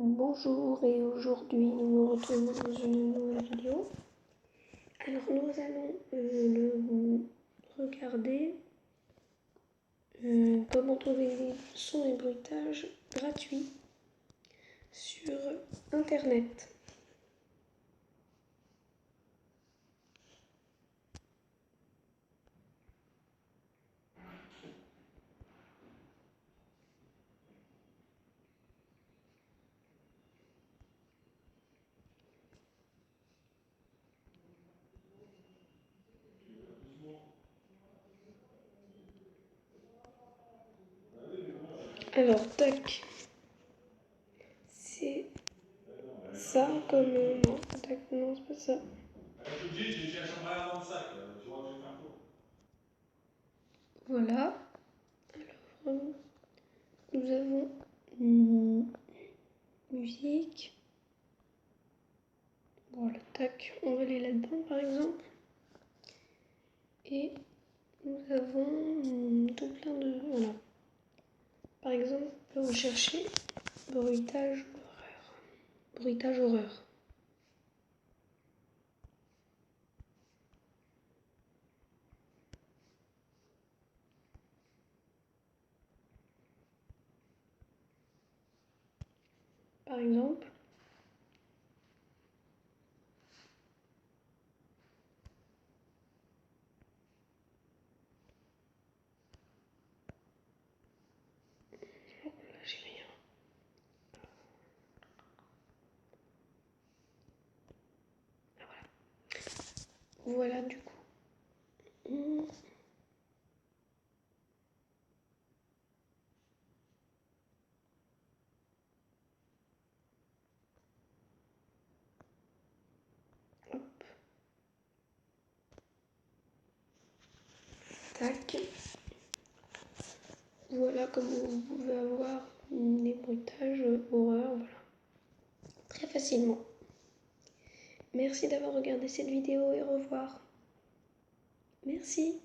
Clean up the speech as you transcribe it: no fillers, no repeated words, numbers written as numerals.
Bonjour et aujourd'hui nous nous retrouvons dans une nouvelle vidéo. Alors nous allons regarder comment trouver des sons et bruitages gratuits sur internet. Alors tac, c'est ça comme non, tac, non c'est pas ça. Voilà. Alors nous avons musique. Voilà, tac, on va aller là-dedans par exemple. Et nous avons tout plein de... Voilà. Par exemple, on peut rechercher bruitage horreur. Bruitage horreur. Par exemple. Là, j'ai rien. Ah, voilà. Voilà du coup. Hop. Tac. Voilà comme vous pouvez avoir des bruitages horreur, voilà. Très facilement. Merci d'avoir regardé cette vidéo et au revoir. Merci.